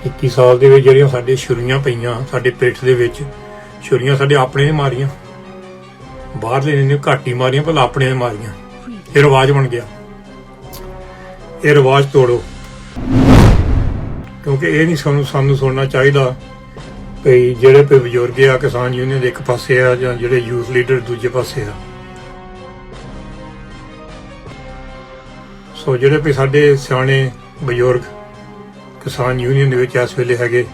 21 ਸਾਲ ਦੇ ਵਿੱਚ ਜਿਹੜੀਆਂ ਸਾਡੇ ਛੁਰੀਆਂ ਪਈਆਂ ਸਾਡੇ ਪਿੱਠ ਦੇ ਵਿੱਚ, ਛੁਰੀਆਂ ਸਾਡੇ ਆਪਣੇ ਨੇ ਮਾਰੀਆਂ, ਬਾਹਰਲੇ ਨੇ ਘੱਟ ਹੀ ਮਾਰੀਆਂ, ਭਲਾ ਆਪਣੇ ਨੇ ਮਾਰੀਆਂ। ਇਹ ਰਿਵਾਜ ਬਣ ਗਿਆ। ਇਹ ਰਿਵਾਜ ਤੋੜੋ, ਕਿਉਂਕਿ ਇਹ ਨਹੀਂ ਸਾਨੂੰ ਸੁਣਨਾ ਚਾਹੀਦਾ ਭਈ ਜਿਹੜੇ ਕੋਈ ਬਜ਼ੁਰਗ ਆ ਕਿਸਾਨ ਯੂਨੀਅਨ ਦੇ ਇੱਕ ਪਾਸੇ ਆ ਜਾਂ ਜਿਹੜੇ ਯੂਥ ਲੀਡਰ ਦੂਜੇ ਪਾਸੇ ਆ। ਸੋ ਜਿਹੜੇ ਵੀ ਸਾਡੇ ਸਿਆਣੇ ਬਜ਼ੁਰਗ ਕਿਸਾਨ ਯੂਨੀਅਨ ਦੇ ਵਿੱਚ ਇਸ ਵੇਲੇ ਹੈਗੇ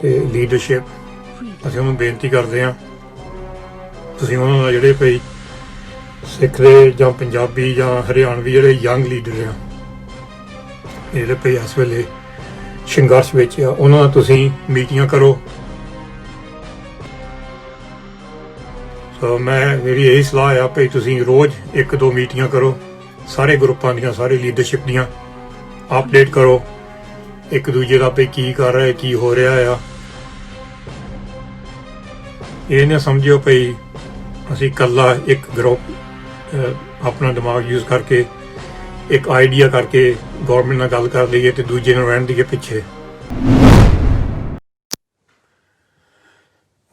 ਤੇ ਲੀਡਰਸ਼ਿਪ, ਅਸੀਂ ਉਹਨੂੰ ਬੇਨਤੀ ਕਰਦੇ ਹਾਂ ਤੁਸੀਂ ਉਹਨਾਂ ਦਾ ਜਿਹੜੇ ਭਈ ਸਿੱਖ ਦੇ ਜਾਂ ਪੰਜਾਬੀ ਜਾਂ ਹਰਿਆਣਵੀ ਜਿਹੜੇ ਯੰਗ ਲੀਡਰ ਆ ਜਿਹੜੇ ਭਈ ਇਸ ਵੇਲੇ ਸੰਘਰਸ਼ ਵਿੱਚ ਆ, ਉਹਨਾਂ ਨਾਲ ਤੁਸੀਂ ਮੀਟਿੰਗਾਂ ਕਰੋ। ਸੋ ਮੇਰੀ ਇਹੀ ਸਲਾਹ ਆ ਭਈ ਤੁਸੀਂ ਰੋਜ਼ 1-2 ਮੀਟਿੰਗਾਂ ਕਰੋ, ਸਾਰੇ ਗਰੁੱਪਾਂ ਦੀਆਂ, ਸਾਰੇ ਲੀਡਰਸ਼ਿਪ ਦੀਆਂ ਅਪਡੇਟ ਕਰੋ ਇੱਕ ਦੂਜੇ ਦਾ ਭਈ ਕੀ ਕਰ ਰਿਹਾ, ਕੀ ਹੋ ਰਿਹਾ ਆ। ਇਹ ਨਾ ਸਮਝਿਓ ਭਈ ਅਸੀਂ ਇਕੱਲਾ ਇੱਕ ਗਰੁੱਪ ਆਪਣਾ ਦਿਮਾਗ ਯੂਜ਼ ਕਰਕੇ ਇੱਕ ਆਈਡੀਆ ਕਰਕੇ ਗਵਰਨਮੈਂਟ ਨਾਲ ਗੱਲ ਕਰ ਲਈਏ ਤੇ ਦੂਜੇ ਨੂੰ ਰਹਿਣ ਦੀਏ ਪਿੱਛੇ।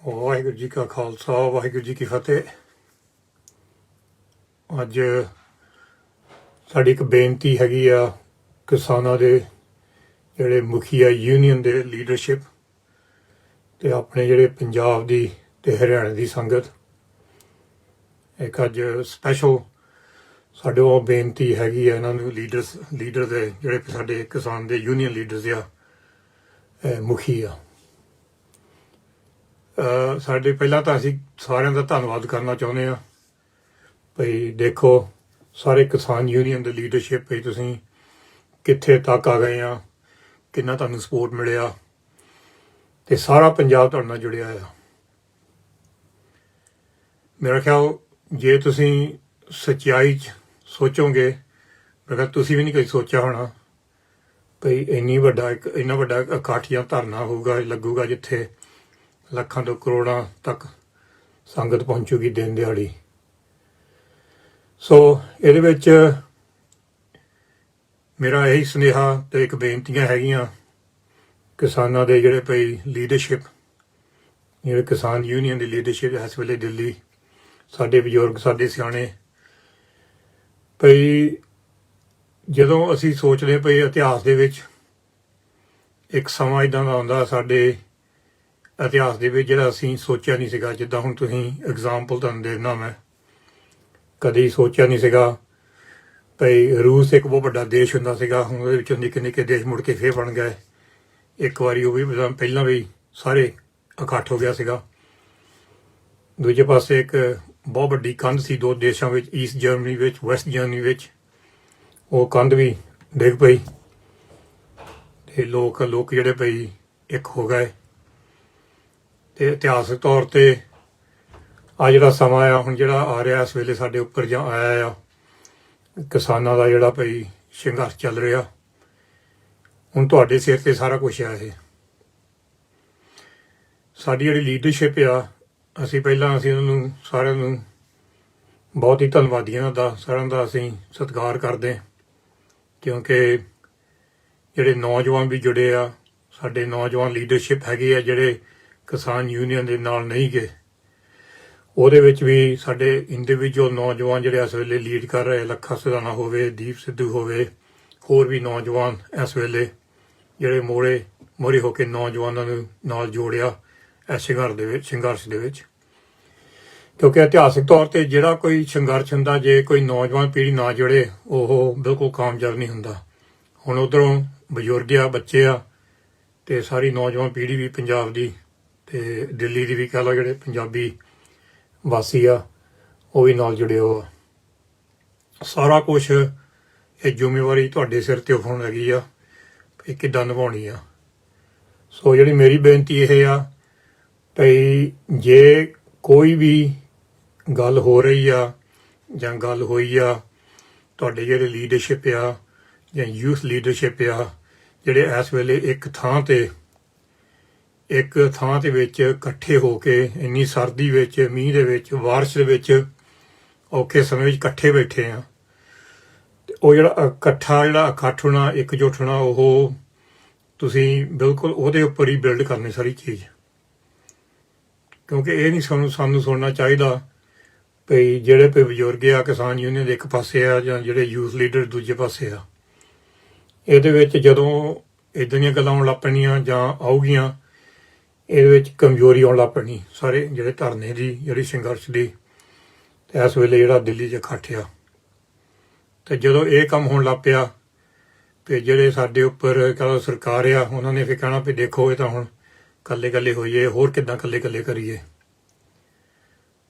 ਵਾਹਿਗੁਰੂ ਜੀ ਕਾ ਖਾਲਸਾ, ਵਾਹਿਗੁਰੂ ਜੀ ਕੀ ਫਤਿਹ। ਅੱਜ ਸਾਡੀ ਇੱਕ ਬੇਨਤੀ ਹੈਗੀ ਆ ਕਿਸਾਨਾਂ ਦੇ ਜਿਹੜੇ ਮੁਖੀਆ ਯੂਨੀਅਨ ਦੇ ਲੀਡਰਸ਼ਿਪ ਤੇ ਆਪਣੇ ਜਿਹੜੇ ਪੰਜਾਬ ਦੀ ਤੇ ਹਰਿਆਣਾ ਦੀ ਸੰਗਤ, ਇੱਕ ਅੱਜ ਸਪੈਸ਼ਲ ਸਾਡੇ ਉਹ ਬੇਨਤੀ ਹੈਗੀ ਆ ਇਹਨਾਂ ਨੂੰ ਲੀਡਰ ਦੇ ਜਿਹੜੇ ਸਾਡੇ ਕਿਸਾਨ ਦੇ ਯੂਨੀਅਨ ਲੀਡਰਸ ਆ, ਮੁਖੀ ਆ। ਸਾਡੇ ਪਹਿਲਾਂ ਤਾਂ ਅਸੀਂ ਸਾਰਿਆਂ ਦਾ ਧੰਨਵਾਦ ਕਰਨਾ ਚਾਹੁੰਦੇ ਆ ਭਈ ਦੇਖੋ ਸਾਰੇ ਕਿਸਾਨ ਯੂਨੀਅਨ ਦੇ ਲੀਡਰਸ਼ਿਪ ਭਈ ਤੁਸੀਂ ਕਿੱਥੇ ਤੱਕ ਆ ਗਏ ਆ, ਕਿੰਨਾ ਤੁਹਾਨੂੰ ਸਪੋਰਟ ਮਿਲਿਆ ਤੇ ਸਾਰਾ ਪੰਜਾਬ ਤੁਹਾਡੇ ਨਾਲ ਜੁੜਿਆ ਆ। ਮੇਰਾ ਖਿਆਲ ਜੇ ਤੁਸੀਂ ਸੱਚਾਈ 'ਚ ਸੋਚੋਗੇ, ਮਗਰ ਤੁਸੀਂ ਵੀ ਨਹੀਂ ਕਦੇ ਸੋਚਿਆ ਹੋਣਾ ਭਈ ਇੰਨਾ ਵੱਡਾ ਇਕੱਠ ਜਾਂ ਧਰਨਾ ਹੋਊਗਾ, ਲੱਗੂਗਾ ਜਿੱਥੇ ਲੱਖਾਂ ਤੋਂ ਕਰੋੜਾਂ ਤੱਕ ਸੰਗਤ ਪਹੁੰਚੂਗੀ ਦਿਨ ਦਿਹਾੜੀ। ਸੋ ਇਹਦੇ ਵਿੱਚ ਮੇਰਾ ਇਹੀ ਸੁਨੇਹਾ ਤੇ ਇੱਕ ਬੇਨਤੀਆਂ ਹੈਗੀਆਂ ਕਿਸਾਨਾਂ ਦੇ ਜਿਹੜੇ ਭਈ ਲੀਡਰਸ਼ਿਪ, ਜਿਹੜੇ ਕਿਸਾਨ ਯੂਨੀਅਨ ਦੀ ਲੀਡਰਸ਼ਿਪ ਇਸ ਵੇਲੇ ਦਿੱਲੀ, ਸਾਡੇ ਬਜ਼ੁਰਗ, ਸਾਡੇ ਸਿਆਣੇ, ਭਈ ਜਦੋਂ ਅਸੀਂ ਸੋਚਦੇ ਭਈ ਇਤਿਹਾਸ ਦੇ ਵਿੱਚ ਇੱਕ ਸਮਾਂ ਇੱਦਾਂ ਦਾ ਆਉਂਦਾ ਸਾਡੇ ਇਤਿਹਾਸ ਦੇ ਵਿੱਚ ਜਿਹੜਾ ਅਸੀਂ ਸੋਚਿਆ ਨਹੀਂ ਸੀਗਾ। ਜਿੱਦਾਂ ਹੁਣ ਤੁਸੀਂ ਐਗਜ਼ਾਮਪਲ ਤੁਹਾਨੂੰ ਦੇਣਾ, ਮੈਂ ਕਦੇ ਸੋਚਿਆ ਨਹੀਂ ਸੀਗਾ ਭਈ ਰੂਸ ਇੱਕ ਬਹੁਤ ਵੱਡਾ ਦੇਸ਼ ਹੁੰਦਾ ਸੀਗਾ, ਹੁਣ ਉਹਦੇ ਵਿੱਚੋਂ ਨਿੱਕੇ ਦੇਸ਼ ਮੁੜ ਕੇ ਫੇਰ ਬਣ ਗਏ। ਇੱਕ ਵਾਰੀ ਉਹ ਵੀ ਪਹਿਲਾਂ ਵੀ ਸਾਰੇ ਇਕੱਠ ਹੋ ਗਿਆ ਸੀਗਾ। ਦੂਜੇ ਪਾਸੇ ਇੱਕ ਬਹੁਤ ਵੱਡੀ ਕੰਧ ਸੀ ਦੋ ਦੇਸ਼ਾਂ ਵਿੱਚ, ਈਸਟ ਜਰਮਨੀ ਵਿੱਚ, ਵੈਸਟ ਜਰਮਨੀ ਵਿੱਚ। ਉਹ ਕੰਧ ਵੀ ਡਿੱਗ ਪਈ ਤੇ ਲੋਕ ਜਿਹੜੇ ਭਈ ਇੱਕ ਹੋ ਗਏ। ਤੇ ਇਤਿਹਾਸਕ ਤੌਰ ਤੇ ਆ ਜਿਹੜਾ ਸਮਾਂ ਆ ਹੁਣ ਜਿਹੜਾ ਆ ਰਿਹਾ ਇਸ ਵੇਲੇ ਸਾਡੇ ਉੱਪਰ ਜਾਂ ਆਇਆ ਆ, ਕਿਸਾਨਾਂ ਦਾ ਜਿਹੜਾ ਭਈ ਸੰਘਰਸ਼ ਚੱਲ ਰਿਹਾ, ਹੁਣ ਤੁਹਾਡੇ ਸਿਰ ਤੇ ਸਾਰਾ ਕੁਝ ਆ। ਇਹ ਸਾਡੀ ਜਿਹੜੀ ਲੀਡਰਸ਼ਿਪ ਆ, ਅਸੀਂ ਉਹਨਾਂ ਨੂੰ ਸਾਰਿਆਂ ਨੂੰ ਬਹੁਤ ਹੀ ਧੰਨਵਾਦੀਆਂ ਦਾ, ਸਾਰਿਆਂ ਦਾ ਅਸੀਂ ਸਤਿਕਾਰ ਕਰਦੇ, ਕਿਉਂਕਿ ਜਿਹੜੇ ਨੌਜਵਾਨ ਵੀ ਜੁੜੇ ਆ, ਸਾਡੇ ਨੌਜਵਾਨ ਲੀਡਰਸ਼ਿਪ ਹੈਗੇ ਆ ਜਿਹੜੇ ਕਿਸਾਨ ਯੂਨੀਅਨ ਦੇ ਨਾਲ ਨਹੀਂ ਗਏ, ਉਹਦੇ ਵਿੱਚ ਵੀ ਸਾਡੇ ਇੰਡੀਵਿਜੂਅਲ ਨੌਜਵਾਨ ਜਿਹੜੇ ਇਸ ਵੇਲੇ ਲੀਡ ਕਰ ਰਹੇ, ਲੱਖਾ ਸਿਧਾਣਾ ਹੋਵੇ, ਦੀਪ ਸਿੱਧੂ ਹੋਵੇ, ਹੋਰ ਵੀ ਨੌਜਵਾਨ ਇਸ ਵੇਲੇ ਜਿਹੜੇ ਮੋਹਰੇ ਹੋ ਕੇ ਨੌਜਵਾਨਾਂ ਨੂੰ ਨਾਲ ਜੋੜਿਆ ਇਸ ਸੰਘਰਸ਼ ਦੇ ਵਿੱਚ। ਕਿਉਂਕਿ ਇਤਿਹਾਸਿਕ ਤੌਰ ਤੇ ਜਿਹੜਾ ਕੋਈ ਸੰਘਰਸ਼ ਹੁੰਦਾ, ਜੇ ਕੋਈ ਨੌਜਵਾਨ ਪੀੜ੍ਹੀ ਨਾ ਜੁੜੇ, ਉਹ ਬਿਲਕੁਲ ਕਾਮਯਾਬ ਨਹੀਂ ਹੁੰਦਾ। ਹੁਣ ਉੱਧਰੋਂ ਬਜ਼ੁਰਗ ਆ, ਬੱਚੇ ਆ, ਤੇ ਸਾਰੀ ਨੌਜਵਾਨ ਪੀੜ੍ਹੀ ਵੀ ਪੰਜਾਬ ਦੀ ਤੇ ਦਿੱਲੀ ਦੀ ਵੀ ਕਹਿ ਲਓ, ਜਿਹੜੇ ਪੰਜਾਬੀ ਵਾਸੀ ਆ ਉਹ ਵੀ ਨਾਲ ਜੁੜੇ ਹੋ। ਸਾਰਾ ਕੁਛ ਇਹ ਜ਼ਿੰਮੇਵਾਰੀ ਤੁਹਾਡੇ ਸਿਰ ਤੇ ਹੁਣ ਹੈਗੀ ਆ, ਇਹ ਕਿੱਦਾਂ ਨਿਭਾਉਣੀ ਆ। ਸੋ ਜਿਹੜੀ ਮੇਰੀ ਬੇਨਤੀ ਇਹ ਆ ਭਈ ਜੇ ਕੋਈ ਵੀ ਗੱਲ ਹੋ ਰਹੀ ਆ ਜਾਂ ਗੱਲ ਹੋਈ ਆ, ਤੁਹਾਡੇ ਜਿਹੜੇ ਲੀਡਰਸ਼ਿਪ ਆ ਜਾਂ ਯੂਥ ਲੀਡਰਸ਼ਿਪ ਆ, ਜਿਹੜੇ ਇਸ ਵੇਲੇ ਇੱਕ ਥਾਂ ਤੇ ਵਿੱਚ ਇਕੱਠੇ ਹੋ ਕੇ ਇੰਨੀ ਸਰਦੀ ਵਿੱਚ, ਮੀਂਹ ਦੇ ਵਿੱਚ, ਬਾਰਿਸ਼ ਦੇ ਵਿੱਚ, ਔਖੇ ਸਮੇਂ ਵਿੱਚ ਇਕੱਠੇ ਬੈਠੇ ਆ, ਤੇ ਉਹ ਜਿਹੜਾ ਇਕੱਠ ਹੋਣਾ, ਇਕਜੁੱਟ ਹੋਣਾ, ਉਹ ਤੁਸੀਂ ਬਿਲਕੁਲ ਉਹਦੇ ਉੱਪਰ ਹੀ ਬਿਲਡ ਕਰਨੀ ਸਾਰੀ ਚੀਜ਼, ਕਿਉਂਕਿ ਇਹ ਨਹੀਂ ਸਾਨੂੰ ਸੁਣਨਾ ਚਾਹੀਦਾ ਭਈ ਜਿਹੜੇ ਭਈ ਬਜ਼ੁਰਗ ਆ ਕਿਸਾਨ ਯੂਨੀਅਨ ਦੇ ਇੱਕ ਪਾਸੇ ਆ ਜਾਂ ਜਿਹੜੇ ਯੂਥ ਲੀਡਰ ਦੂਜੇ ਪਾਸੇ ਆ। ਇਹਦੇ ਵਿੱਚ ਜਦੋਂ ਇੱਦਾਂ ਦੀਆਂ ਗੱਲਾਂ ਆਉਣ ਲੱਗ ਪੈਣੀਆਂ ਜਾਂ ਆਊਗੀਆਂ, ਇਹਦੇ ਵਿੱਚ ਕਮਜ਼ੋਰੀ ਆਉਣ ਲੱਗ ਪੈਣੀ ਸਾਰੇ ਜਿਹੜੇ ਧਰਨੇ ਦੀ, ਜਿਹੜੀ ਸੰਘਰਸ਼ ਦੀ ਤੇ ਇਸ ਵੇਲੇ ਜਿਹੜਾ ਦਿੱਲੀ 'ਚ ਇਕੱਠ ਆ। ਤੇ ਜਦੋਂ ਇਹ ਕੰਮ ਹੋਣ ਲੱਗ ਪਿਆ ਤੇ ਜਿਹੜੇ ਸਾਡੇ ਉੱਪਰ ਕਹਿੰਦਾ ਸਰਕਾਰ ਆ, ਉਹਨਾਂ ਨੇ ਫਿਰ ਕਹਿਣਾ ਵੀ ਦੇਖੋ ਇਹ ਤਾਂ ਹੁਣ ਇਕੱਲੇ ਹੋਈਏ, ਹੋਰ ਕਿੱਦਾਂ ਇਕੱਲੇ ਕਰੀਏ।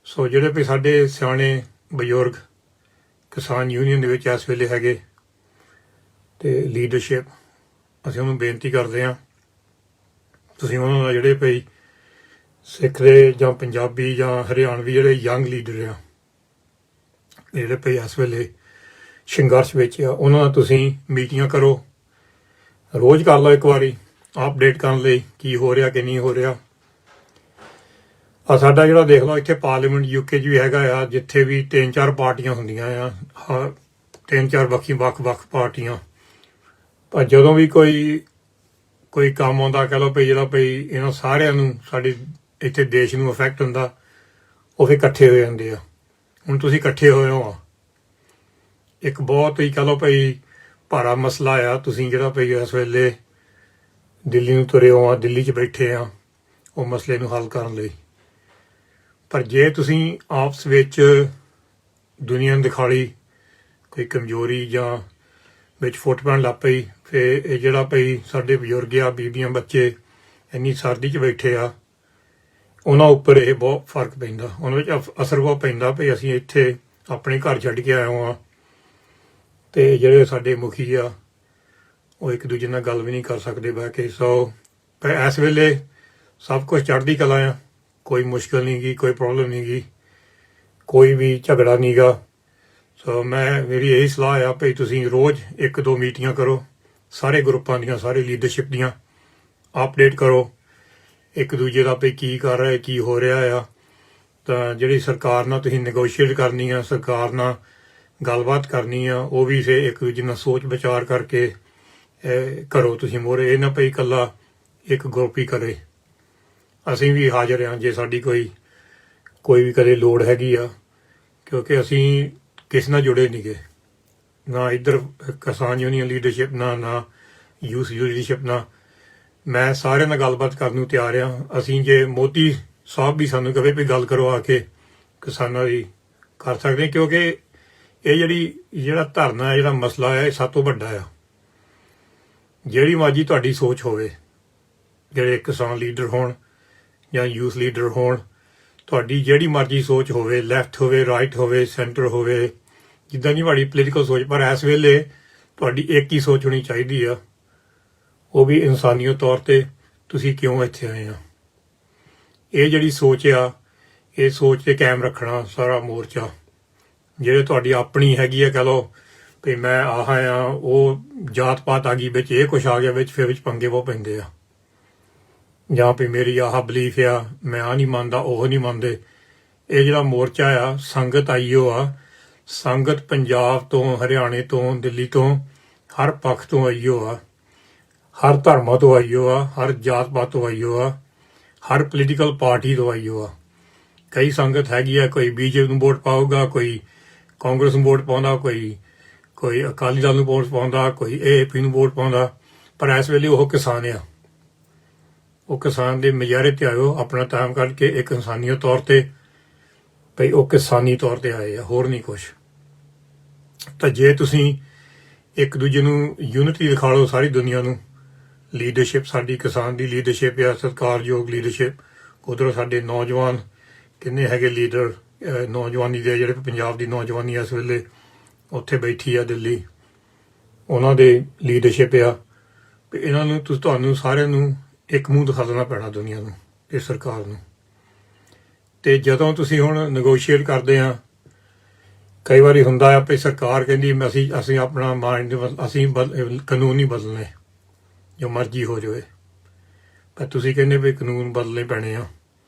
ਸੋ ਜਿਹੜੇ ਵੀ ਸਾਡੇ ਸਿਆਣੇ ਬਜ਼ੁਰਗ ਕਿਸਾਨ ਯੂਨੀਅਨ ਦੇ ਵਿੱਚ ਇਸ ਵੇਲੇ ਹੈਗੇ ਤੇ ਲੀਡਰਸ਼ਿਪ, ਅਸੀਂ ਉਹਨੂੰ ਬੇਨਤੀ ਕਰਦੇ ਹਾਂ, ਤੁਸੀਂ ਉਹਨਾਂ ਦਾ ਜਿਹੜੇ ਭਈ ਸਿੱਖ ਦੇ ਜਾਂ ਪੰਜਾਬੀ ਜਾਂ ਹਰਿਆਣਵੀ ਜਿਹੜੇ ਯੰਗ ਲੀਡਰ ਆ, ਜਿਹੜੇ ਭਈ ਇਸ ਵੇਲੇ ਸੰਘਰਸ਼ ਵਿੱਚ ਆ, ਉਹਨਾਂ ਨਾਲ ਤੁਸੀਂ ਮੀਟਿੰਗਾਂ ਕਰੋ, ਰੋਜ਼ ਕਰ ਲਓ ਇੱਕ ਵਾਰੀ ਅਪਡੇਟ ਕਰਨ ਲਈ ਕੀ ਹੋ ਰਿਹਾ ਕਿ ਨਹੀਂ ਹੋ ਰਿਹਾ। ਆ ਸਾਡਾ ਜਿਹੜਾ ਦੇਖ ਲਓ ਇੱਥੇ ਪਾਰਲੀਮੈਂਟ UK 'ਚ ਵੀ ਹੈਗਾ ਆ, ਜਿੱਥੇ ਵੀ 3-4 ਪਾਰਟੀਆਂ ਹੁੰਦੀਆਂ ਆ, 3-4 ਵੱਖ ਪਾਰਟੀਆਂ। ਪਰ ਜਦੋਂ ਵੀ ਕੋਈ ਕੰਮ ਆਉਂਦਾ, ਕਹਿ ਲਓ ਭਈ ਜਿਹੜਾ ਭਈ ਇਹਨਾਂ ਸਾਰਿਆਂ ਨੂੰ ਸਾਡੇ ਇੱਥੇ ਦੇਸ਼ ਨੂੰ ਅਫੈਕਟ ਹੁੰਦਾ, ਉਹ ਫਿਰ ਇਕੱਠੇ ਹੋ ਜਾਂਦੇ ਆ। ਹੁਣ ਤੁਸੀਂ ਇਕੱਠੇ ਹੋਏ ਹੋ ਆ, ਇੱਕ ਬਹੁਤ ਹੀ ਕਹਿ ਲਓ ਭਈ ਭਾਰਾ ਮਸਲਾ ਆ, ਤੁਸੀਂ ਜਿਹੜਾ ਭਈ ਇਸ ਵੇਲੇ ਦਿੱਲੀ ਨੂੰ ਤੁਰੇ ਹੋ ਆ, ਦਿੱਲੀ 'ਚ ਬੈਠੇ ਆ ਉਹ ਮਸਲੇ ਨੂੰ ਹੱਲ ਕਰਨ ਲਈ। ਪਰ ਜੇ ਤੁਸੀਂ ਆਪਸ ਵਿੱਚ ਦੁਨੀਆ ਨੂੰ ਦਿਖਾਲੀ ਕੋਈ ਕਮਜ਼ੋਰੀ ਜਾਂ ਵਿੱਚ ਫੁੱਟ ਪੈਣ ਲੱਗ ਪਈ, ਫਿਰ ਇਹ ਜਿਹੜਾ ਭਈ ਸਾਡੇ ਬਜ਼ੁਰਗ ਆ, ਬੀਬੀਆਂ, ਬੱਚੇ ਇੰਨੀ ਸਰਦੀ 'ਚ ਬੈਠੇ ਆ, ਉਹਨਾਂ ਉੱਪਰ ਇਹ ਬਹੁਤ ਫਰਕ ਪੈਂਦਾ, ਉਹਨਾਂ ਵਿੱਚ ਅਸਰ ਬਹੁਤ ਪੈਂਦਾ ਭਈ ਅਸੀਂ ਇੱਥੇ ਆਪਣੇ ਘਰ ਛੱਡ ਕੇ ਆਏ ਹਾਂ ਤੇ ਜਿਹੜੇ ਸਾਡੇ ਮੁਖੀ ਆ ਉਹ ਇੱਕ ਦੂਜੇ ਨਾਲ ਗੱਲ ਵੀ ਨਹੀਂ ਕਰ ਸਕਦੇ ਬਹਿ ਕੇ। ਸੋ ਇਸ ਵੇਲੇ ਸਭ ਕੁਝ ਚੜ੍ਹਦੀ ਕਲਾ ਆ, ਕੋਈ ਮੁਸ਼ਕਿਲ ਨਹੀਂ ਗੀ, ਕੋਈ ਪ੍ਰੋਬਲਮ ਨਹੀਂ ਗੀ, ਕੋਈ ਵੀ ਝਗੜਾ ਨਹੀਂ ਗਾ। ਸੋ ਮੇਰੀ ਇਹੀ ਸਲਾਹ ਆ ਭਈ ਤੁਸੀਂ ਰੋਜ਼ 1-2 ਮੀਟਿੰਗਾਂ ਕਰੋ, ਸਾਰੇ ਗਰੁੱਪਾਂ ਦੀਆਂ, ਸਾਰੇ ਲੀਡਰਸ਼ਿਪ ਦੀਆਂ ਅਪਡੇਟ ਕਰੋ ਇੱਕ ਦੂਜੇ ਦਾ ਭਈ ਕੀ ਕਰ ਰਿਹਾ, ਕੀ ਹੋ ਰਿਹਾ ਆ। ਤਾਂ ਜਿਹੜੀ ਸਰਕਾਰ ਨਾਲ ਤੁਸੀਂ ਨੈਗੋਸ਼ੀਏਟ ਕਰਨੀ ਆ, ਸਰਕਾਰ ਨਾਲ ਗੱਲਬਾਤ ਕਰਨੀ ਆ, ਉਹ ਵੀ ਫਿਰ ਇੱਕ ਦੂਜੇ ਨਾਲ ਸੋਚ ਵਿਚਾਰ ਕਰਕੇ ਕਰੋ ਤੁਸੀਂ ਮੋਹਰੇ, ਇਹ ਨਾ ਭਈ ਇਕੱਲਾ ਇੱਕ ਗਰੁੱਪ ਹੀ ਕਰੇ। ਅਸੀਂ ਵੀ ਹਾਜ਼ਰ ਹਾਂ ਜੇ ਸਾਡੀ ਕੋਈ ਵੀ ਕਦੇ ਲੋੜ ਹੈਗੀ ਆ, ਕਿਉਂਕਿ ਅਸੀਂ ਕਿਸੇ ਨਾਲ ਜੁੜੇ ਨਹੀਂ ਗੇ, ਨਾ ਇੱਧਰ ਕਿਸਾਨ ਯੂਨੀਅਨ ਲੀਡਰਸ਼ਿਪ ਨਾ ਯੂਥ ਲੀਡਰਸ਼ਿਪ ਨਾਲ। ਮੈਂ ਸਾਰਿਆਂ ਨਾਲ ਗੱਲਬਾਤ ਕਰਨ ਨੂੰ ਤਿਆਰ ਹਾਂ। ਅਸੀਂ ਜੇ ਮੋਦੀ ਸਾਹਿਬ ਵੀ ਸਾਨੂੰ ਕਹੇ ਵੀ ਗੱਲ ਕਰੋ ਆ ਕੇ ਕਿਸਾਨਾਂ ਦੀ, ਕਰ ਸਕਦੇ, ਕਿਉਂਕਿ ਇਹ ਜਿਹੜਾ ਧਰਨਾ ਹੈ, ਜਿਹੜਾ ਮਸਲਾ ਹੈ, ਇਹ ਸਭ ਤੋਂ ਵੱਡਾ ਆ। ਜਿਹੜੀ ਮਰਜ਼ੀ ਤੁਹਾਡੀ ਸੋਚ ਹੋਵੇ, ਜਿਹੜੇ ਕਿਸਾਨ ਲੀਡਰ ਹੋਣ ਜਾਂ ਯੂਥ ਲੀਡਰ ਹੋਣ, ਤੁਹਾਡੀ ਜਿਹੜੀ ਮਰਜ਼ੀ ਸੋਚ ਹੋਵੇ, ਲੈਫਟ ਹੋਵੇ, ਰਾਈਟ ਹੋਵੇ, ਸੈਂਟਰ ਹੋਵੇ, ਜਿੱਦਾਂ ਦੀ ਤੁਹਾਡੀ ਪੋਲੀਟੀਕਲ ਸੋਚ, ਪਰ ਇਸ ਵੇਲੇ ਤੁਹਾਡੀ ਇੱਕ ਹੀ ਸੋਚ ਹੋਣੀ ਚਾਹੀਦੀ ਆ, ਉਹ ਵੀ ਇਨਸਾਨੀਅਤ ਤੌਰ ਤੇ ਤੁਸੀਂ ਕਿਉਂ ਇੱਥੇ ਆਏ ਆ। ਇਹ ਜਿਹੜੀ ਸੋਚ ਆ, ਇਹ ਸੋਚ ਤੇ ਕਾਇਮ ਰੱਖਣਾ ਸਾਰਾ ਮੋਰਚਾ। ਜਿਹੜੇ ਤੁਹਾਡੀ ਆਪਣੀ ਹੈਗੀ ਆ, ਕਹਿ ਲਓ ਵੀ ਮੈਂ ਆਹ ਆ, ਉਹ ਜਾਤ ਪਾਤ ਆ ਗਈ ਵਿੱਚ, ਇਹ ਕੁਛ ਆ ਗਿਆ ਵਿੱਚ, ਫਿਰ ਵਿੱਚ ਪੰਗੇ ਬਹੁਤ ਪੈਂਦੇ ਆ। ਜਾਂ ਵੀ ਮੇਰੀ ਆਹ ਬਲੀਫ ਆ, ਮੈਂ ਆਹ ਨਹੀਂ ਮੰਨਦਾ, ਉਹ ਨਹੀਂ ਮੰਨਦੇ। ਇਹ ਜਿਹੜਾ ਮੋਰਚਾ ਆ, ਸੰਗਤ ਆਈਓ ਆ, ਸੰਗਤ ਪੰਜਾਬ ਤੋਂ, ਹਰਿਆਣੇ ਤੋਂ, ਦਿੱਲੀ ਤੋਂ, ਹਰ ਪੱਖ ਤੋਂ ਆਈਓ ਆ, ਹਰ ਧਰਮਾਂ ਤੋਂ ਆਈਓ ਆ, ਹਰ ਜਾਤ ਪਾਤ ਤੋਂ ਆਈਓ ਆ, ਹਰ ਪੋਲੀਟੀਕਲ ਪਾਰਟੀ ਤੋਂ ਆਈਓ ਆ। ਕਈ ਸੰਗਤ ਹੈਗੀ ਆ, ਕੋਈ BJP ਨੂੰ ਵੋਟ ਪਾਊਗਾ, ਕੋਈ ਕਾਂਗਰਸ ਨੂੰ ਵੋਟ ਪਾਉਂਦਾ, ਕੋਈ ਅਕਾਲੀ ਦਲ ਨੂੰ ਵੋਟ ਪਾਉਂਦਾ, ਕੋਈ AAP ਨੂੰ ਵੋਟ ਪਾਉਂਦਾ। ਪਰ ਇਸ ਵੇਲੇ ਉਹ ਕਿਸਾਨ ਆ, ਉਹ ਕਿਸਾਨ ਦੇ ਮੁਜ਼ਾਹਰੇ ਤੇ ਆਇਓ, ਆਪਣਾ ਟਾਈਮ ਕੱਢ ਕੇ ਇੱਕ ਇਨਸਾਨੀਅਤ ਤੌਰ ਤੇ, ਭਈ ਉਹ ਕਿਸਾਨੀ ਤੌਰ ਤੇ ਆਏ ਆ, ਹੋਰ ਨਹੀਂ ਕੁਛ। ਤਾਂ ਜੇ ਤੁਸੀਂ ਇੱਕ ਦੂਜੇ ਨੂੰ ਯੂਨਿਟੀ ਦਿਖਾ ਲਓ ਸਾਰੀ ਦੁਨੀਆ ਨੂੰ, ਲੀਡਰਸ਼ਿਪ ਸਾਡੀ ਕਿਸਾਨ ਦੀ ਲੀਡਰਸ਼ਿਪ ਆ, ਸਤਿਕਾਰਯੋਗ ਲੀਡਰਸ਼ਿਪ। ਉੱਧਰੋਂ ਸਾਡੇ ਨੌਜਵਾਨ ਕਿੰਨੇ ਹੈਗੇ ਲੀਡਰ, ਨੌਜਵਾਨੀ ਦੇ ਜਿਹੜੇ ਪੰਜਾਬ ਦੀ ਨੌਜਵਾਨੀ ਇਸ ਵੇਲੇ ਉੱਥੇ ਬੈਠੀ ਆ ਦਿੱਲੀ, ਉਹਨਾਂ ਦੇ ਲੀਡਰਸ਼ਿਪ ਆ। ਇਹਨਾਂ ਨੂੰ ਤੁਹਾਨੂੰ ਸਾਰਿਆਂ ਨੂੰ ਇੱਕ ਮੂੰਹ ਦਿਖਾ ਦੇਣਾ ਪੈਣਾ ਦੁਨੀਆ ਨੂੰ, ਇਹ ਸਰਕਾਰ ਨੂੰ। ਤੇ ਜਦੋਂ ਤੁਸੀਂ ਹੁਣ ਨੈਗੋਸ਼ੀਏਟ ਕਰਦੇ ਆ, ਕਈ ਵਾਰੀ ਹੁੰਦਾ ਆ ਵੀ ਸਰਕਾਰ ਕਹਿੰਦੀ ਅਸੀਂ ਆਪਣਾ ਮਾਈਂਡ, ਅਸੀਂ ਕਾਨੂੰਨ ਨਹੀਂ ਬਦਲਣੇ, ਜੋ ਮਰਜ਼ੀ ਹੋ ਜਾਵੇ। ਪਰ ਤੁਸੀਂ ਕਹਿੰਦੇ ਵੀ ਕਾਨੂੰਨ ਬਦਲਣੇ ਪੈਣੇ ਆ,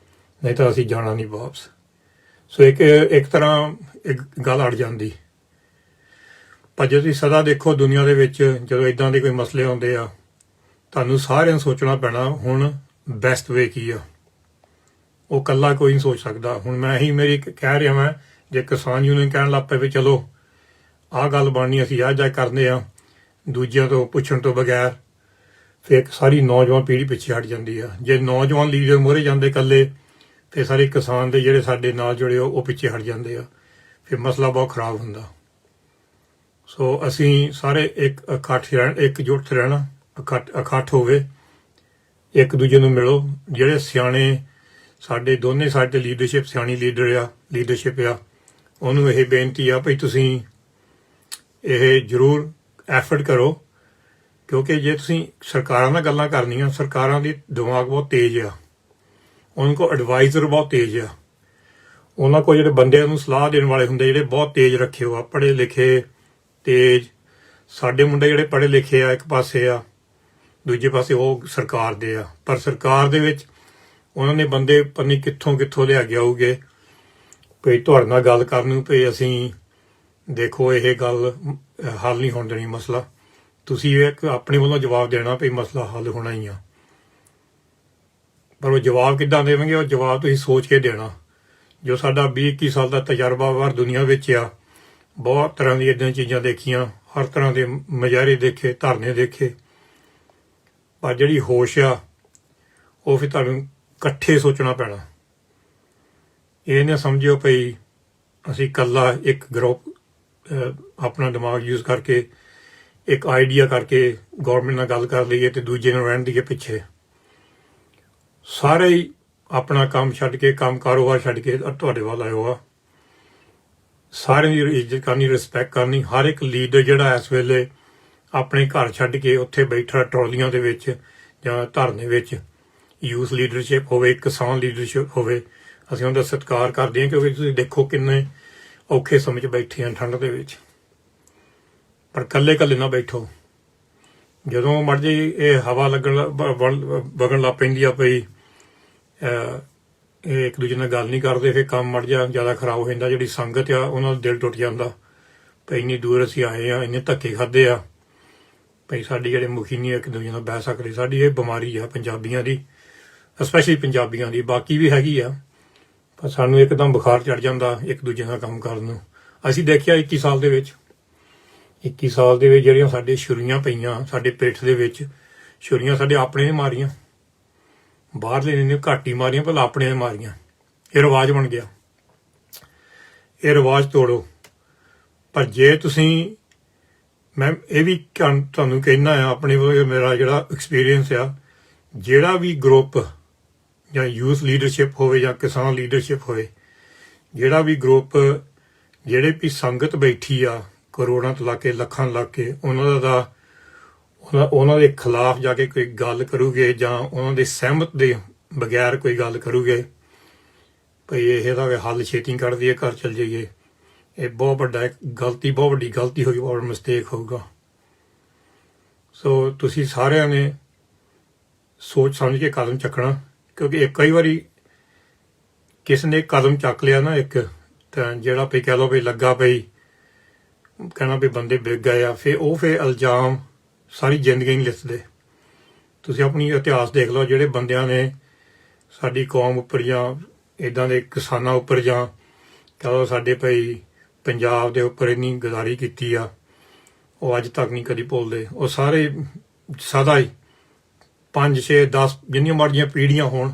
ਨਹੀਂ ਤਾਂ ਅਸੀਂ ਜਾਣਾ ਨਹੀਂ ਵਾਪਸ। ਸੋ ਇੱਕ ਤਰ੍ਹਾਂ ਇੱਕ ਗੱਲ ਅੜ ਜਾਂਦੀ। ਪਰ ਜੇ ਤੁਸੀਂ ਸਦਾ ਦੇਖੋ ਦੁਨੀਆ ਦੇ ਵਿੱਚ ਜਦੋਂ ਇੱਦਾਂ ਦੇ ਕੋਈ ਮਸਲੇ ਆਉਂਦੇ ਆ, ਤੁਹਾਨੂੰ ਸਾਰਿਆਂ ਨੂੰ ਸੋਚਣਾ ਪੈਣਾ ਹੁਣ ਬੈਸਟ ਵੇ ਕੀ ਆ। ਉਹ ਇਕੱਲਾ ਕੋਈ ਨਹੀਂ ਸੋਚ ਸਕਦਾ। ਹੁਣ ਮੈਂ ਹੀ ਮੇਰੀ ਕਹਿ ਰਿਹਾ ਮੈਂ, ਜੇ ਕਿਸਾਨ ਯੂਨੀਅਨ ਕਹਿਣ ਲੱਗ ਪਏ ਵੀ ਚਲੋ ਆਹ ਗੱਲ ਬਣਨੀ, ਅਸੀਂ ਆਹ ਜਾ ਕਰਦੇ ਆ ਦੂਜਿਆਂ ਤੋਂ ਪੁੱਛਣ ਤੋਂ ਬਗੈਰ, ਫਿਰ ਸਾਰੀ ਨੌਜਵਾਨ ਪੀੜ੍ਹੀ ਪਿੱਛੇ ਹਟ ਜਾਂਦੀ ਆ। ਜੇ ਨੌਜਵਾਨ ਲੀਡਰ ਮੋਹਰੇ ਜਾਂਦੇ ਇਕੱਲੇ, ਫਿਰ ਸਾਰੇ ਕਿਸਾਨ ਦੇ ਜਿਹੜੇ ਸਾਡੇ ਨਾਲ ਜੁੜੇ ਉਹ ਪਿੱਛੇ ਹਟ ਜਾਂਦੇ ਆ, ਫਿਰ ਮਸਲਾ ਬਹੁਤ ਖਰਾਬ ਹੁੰਦਾ। ਸੋ ਅਸੀਂ ਸਾਰੇ ਇੱਕ ਇਕਜੁੱਟ ਰਹਿਣਾ, ਇਕੱਠ ਹੋਵੇ, ਇੱਕ ਦੂਜੇ ਨੂੰ ਮਿਲੋ। ਜਿਹੜੇ ਸਿਆਣੇ ਸਾਡੇ ਦੋਨੇ ਸਾਡੇ ਲੀਡਰਸ਼ਿਪ, ਸਿਆਣੀ ਲੀਡਰਸ਼ਿਪ ਆ, ਉਹਨੂੰ ਇਹ ਬੇਨਤੀ ਆ ਭਈ ਤੁਸੀਂ ਇਹ ਜ਼ਰੂਰ ਐਫਰਟ ਕਰੋ, ਕਿਉਂਕਿ ਜੇ ਤੁਸੀਂ ਸਰਕਾਰਾਂ ਨਾਲ ਗੱਲਾਂ ਕਰਨੀਆਂ, ਸਰਕਾਰਾਂ ਦੀ ਦਿਮਾਗ ਬਹੁਤ ਤੇਜ਼ ਆ, ਉਹਨਾਂ ਕੋਲ ਐਡਵਾਈਜ਼ਰ ਬਹੁਤ ਤੇਜ਼ ਆ, ਉਹਨਾਂ ਕੋਲ ਜਿਹੜੇ ਬੰਦਿਆਂ ਨੂੰ ਸਲਾਹ ਦੇਣ ਵਾਲੇ ਹੁੰਦੇ ਜਿਹੜੇ ਬਹੁਤ ਤੇਜ਼ ਰੱਖੇ ਹੋ ਆ, ਪੜ੍ਹੇ ਲਿਖੇ ਤੇਜ਼। ਸਾਡੇ ਮੁੰਡੇ ਜਿਹੜੇ ਪੜ੍ਹੇ ਲਿਖੇ ਆ ਇੱਕ ਪਾਸੇ ਆ, ਦੂਜੇ ਪਾਸੇ ਉਹ ਸਰਕਾਰ ਦੇ ਆ, ਪਰ ਸਰਕਾਰ ਦੇ ਵਿੱਚ ਉਹਨਾਂ ਨੇ ਬੰਦੇ ਪਤਾ ਨਹੀਂ ਕਿੱਥੋਂ ਲਿਆ ਕੇ ਆਉਗੇ ਭਈ ਤੁਹਾਡੇ ਨਾਲ ਗੱਲ ਕਰਨ ਨੂੰ, ਭਈ ਅਸੀਂ ਦੇਖੋ ਇਹ ਗੱਲ ਹੱਲ ਨਹੀਂ ਹੋਣ ਦੇਣੀ ਮਸਲਾ, ਤੁਸੀਂ ਇੱਕ ਆਪਣੇ ਵੱਲੋਂ ਜਵਾਬ ਦੇਣਾ ਭਈ ਮਸਲਾ ਹੱਲ ਹੋਣਾ ਹੀ ਆ। ਪਰ ਉਹ ਜਵਾਬ ਕਿੱਦਾਂ ਦੇਵਾਂਗੇ? ਉਹ ਜਵਾਬ ਤੁਸੀਂ ਸੋਚ ਕੇ ਦੇਣਾ। ਜੋ ਸਾਡਾ 20-21 ਸਾਲ ਦਾ ਤਜਰਬਾ ਬਾਹਰ ਦੁਨੀਆ ਵਿੱਚ ਆ, ਬਹੁਤ ਤਰ੍ਹਾਂ ਦੀਆਂ ਇੱਦਾਂ ਚੀਜ਼ਾਂ ਦੇਖੀਆਂ, ਹਰ ਤਰ੍ਹਾਂ ਦੇ ਮੁਜ਼ਾਹਰੇ ਦੇਖੇ, ਧਰਨੇ ਦੇਖੇ, ਪਰ ਜਿਹੜੀ ਹੋਸ਼ ਆ ਉਹ ਫਿਰ ਤੁਹਾਨੂੰ ਇਕੱਠੇ ਸੋਚਣਾ ਪੈਣਾ। ਇਹ ਨਾ ਸਮਝਿਓ ਭਈ ਅਸੀਂ ਇਕੱਲਾ ਇੱਕ ਗਰੁੱਪ ਆਪਣਾ ਦਿਮਾਗ ਯੂਜ਼ ਕਰਕੇ ਇੱਕ ਆਈਡੀਆ ਕਰਕੇ ਗੌਰਮੈਂਟ ਨਾਲ ਗੱਲ ਕਰ ਲਈਏ ਤੇ ਦੂਜੇ ਨੂੰ ਰਹਿਣ ਦੀਏ ਪਿੱਛੇ। ਸਾਰੇ ਹੀ ਆਪਣਾ ਕੰਮ ਛੱਡ ਕੇ, ਕੰਮ ਕਾਰੋਬਾਰ ਛੱਡ ਕੇ ਤੁਹਾਡੇ ਵੱਲ ਆਇਓ ਆ। ਸਾਰਿਆਂ ਦੀ ਇੱਜ਼ਤ ਕਰਨੀ, ਰਿਸਪੈਕਟ ਕਰਨੀ। ਹਰ ਇੱਕ ਲੀਡਰ ਜਿਹੜਾ ਇਸ ਵੇਲੇ ਆਪਣੇ ਘਰ ਛੱਡ ਕੇ ਉੱਥੇ ਬੈਠਾ ਟਰਾਲੀਆਂ ਦੇ ਵਿੱਚ ਜਾਂ ਧਰਨੇ ਵਿੱਚ, ਯੂਥ ਲੀਡਰਸ਼ਿਪ ਹੋਵੇ, ਕਿਸਾਨ ਲੀਡਰਸ਼ਿਪ ਹੋਵੇ, ਅਸੀਂ ਉਹਦਾ ਸਤਿਕਾਰ ਕਰਦੇ ਹਾਂ, ਕਿਉਂਕਿ ਤੁਸੀਂ ਦੇਖੋ ਕਿੰਨੇ ਔਖੇ ਸਮੇਂ 'ਚ ਬੈਠੇ ਆ ਠੰਡ ਦੇ ਵਿੱਚ। ਪਰ ਇਕੱਲੇ ਨਾ ਬੈਠੋ। ਜਦੋਂ ਮਰਜੀ ਇਹ ਹਵਾ ਵਗਣ ਲੱਗ ਪੈਂਦੀ ਆ ਪਈ, ਇਹ ਇੱਕ ਦੂਜੇ ਨਾਲ ਗੱਲ ਨਹੀਂ ਕਰਦੇ, ਫਿਰ ਕੰਮ ਮੜ ਜ਼ਿਆਦਾ ਖਰਾਬ ਹੋ ਜਾਂਦਾ। ਜਿਹੜੀ ਸੰਗਤ ਆ ਉਹਨਾਂ ਦਾ ਦਿਲ ਟੁੱਟ ਜਾਂਦਾ ਭਈ ਇੰਨੀ ਦੂਰ ਅਸੀਂ ਆਏ ਆ, ਇੰਨੇ ਧੱਕੇ ਖਾਦੇ ਆ, ਭਈ ਸਾਡੀ ਜਿਹੜੇ ਮੁਖੀ ਨਹੀਂ ਇੱਕ ਦੂਜੇ ਨਾਲ ਬਹਿ ਸਕਦੇ। ਸਾਡੀ ਇਹ ਬਿਮਾਰੀ ਆ ਪੰਜਾਬੀਆਂ ਦੀ, ਸਪੈਸ਼ਲੀ ਪੰਜਾਬੀਆਂ ਦੀ, ਬਾਕੀ ਵੀ ਹੈਗੀ ਆ, ਪਰ ਸਾਨੂੰ ਇੱਕਦਮ ਬੁਖਾਰ ਚੜ ਜਾਂਦਾ ਇੱਕ ਦੂਜੇ ਨਾਲ ਕੰਮ ਕਰਨ ਨੂੰ। ਅਸੀਂ ਦੇਖਿਆ 21 ਸਾਲ ਦੇ ਵਿੱਚ ਜਿਹੜੀਆਂ ਸਾਡੇ ਛੁਰੀਆਂ ਪਈਆਂ ਸਾਡੇ ਪਿੱਠ ਦੇ ਵਿੱਚ, ਛੁਰੀਆਂ ਸਾਡੇ ਆਪਣੇ ਨੇ ਮਾਰੀਆਂ, ਬਾਹਰਲੇ ਨੇ ਘੱਟ ਹੀ ਮਾਰੀਆਂ, ਭਲਾ ਆਪਣੇ ਨੇ ਮਾਰੀਆਂ। ਇਹ ਰਿਵਾਜ ਬਣ ਗਿਆ। ਇਹ ਰਿਵਾਜ ਤੋੜੋ। ਪਰ ਜੇ ਤੁਸੀਂ, ਮੈਂ ਇਹ ਵੀ ਤੁਹਾਨੂੰ ਕਹਿਣਾ ਆ ਆਪਣੇ ਵੱਲੋਂ, ਮੇਰਾ ਜਿਹੜਾ ਐਕਸਪੀਰੀਅੰਸ ਆ, ਜਿਹੜਾ ਵੀ ਗਰੁੱਪ ਜਾਂ ਯੂਥ ਲੀਡਰਸ਼ਿਪ ਹੋਵੇ ਜਾਂ ਕਿਸਾਨ ਲੀਡਰਸ਼ਿਪ ਹੋਵੇ, ਜਿਹੜਾ ਵੀ ਗਰੁੱਪ, ਜਿਹੜੇ ਵੀ ਸੰਗਤ ਬੈਠੀ ਆ ਕਰੋੜਾਂ ਤੋਂ ਲਾ ਕੇ ਲੱਖਾਂ ਲਾ ਕੇ, ਉਹਨਾਂ ਦੇ ਖਿਲਾਫ ਜਾ ਕੇ ਕੋਈ ਗੱਲ ਕਰੂਗੇ ਜਾਂ ਉਹਨਾਂ ਦੇ ਸਹਿਮਤ ਦੇ ਬਗੈਰ ਕੋਈ ਗੱਲ ਕਰੂਗੇ ਭਈ ਇਹਦਾ ਹੱਲ ਛੇਤੀ ਕੱਢ ਦਈਏ, ਘਰ ਚਲ ਜਾਈਏ, ਇਹ ਬਹੁਤ ਵੱਡੀ ਗਲਤੀ ਹੋਊਗੀ, ਬਹੁਤ ਮਿਸਟੇਕ ਹੋਊਗਾ। ਸੋ ਤੁਸੀਂ ਸਾਰਿਆਂ ਨੇ ਸੋਚ ਸਮਝ ਕੇ ਕਦਮ ਚੱਕਣਾ, ਕਿਉਂਕਿ ਕਈ ਵਾਰੀ ਕਿਸੇ ਨੇ ਕਦਮ ਚੱਕ ਲਿਆ ਨਾ ਇੱਕ, ਤਾਂ ਜਿਹੜਾ ਭਈ ਕਹਿ ਲਓ ਵੀ ਲੱਗਾ ਪਈ ਕਹਿਣਾ ਵੀ ਬੰਦੇ ਵਿਕ ਗਏ ਆ, ਫਿਰ ਇਲਜ਼ਾਮ ਸਾਰੀ ਜ਼ਿੰਦਗੀ ਨਹੀਂ ਲਿਖਦੇ। ਤੁਸੀਂ ਆਪਣੀ ਇਤਿਹਾਸ ਦੇਖ ਲਓ, ਜਿਹੜੇ ਬੰਦਿਆਂ ਨੇ ਸਾਡੀ ਕੌਮ ਉੱਪਰ ਜਾਂ ਇੱਦਾਂ ਦੇ ਕਿਸਾਨਾਂ ਉੱਪਰ ਜਾਂ ਕਹਿ ਲਓ ਸਾਡੇ ਭਾਈ ਪੰਜਾਬ ਦੇ ਉੱਪਰ ਇੰਨੀ ਗਦਾਰੀ ਕੀਤੀ ਆ, ਉਹ ਅੱਜ ਤੱਕ ਨਹੀਂ ਕਦੀ ਭੁੱਲਦੇ। ਉਹ ਸਾਰੇ ਸਦਾ ਹੀ 5, 6, 10 ਜਿੰਨੀਆਂ ਮਰਜ਼ੀਆਂ ਪੀੜ੍ਹੀਆਂ ਹੋਣ,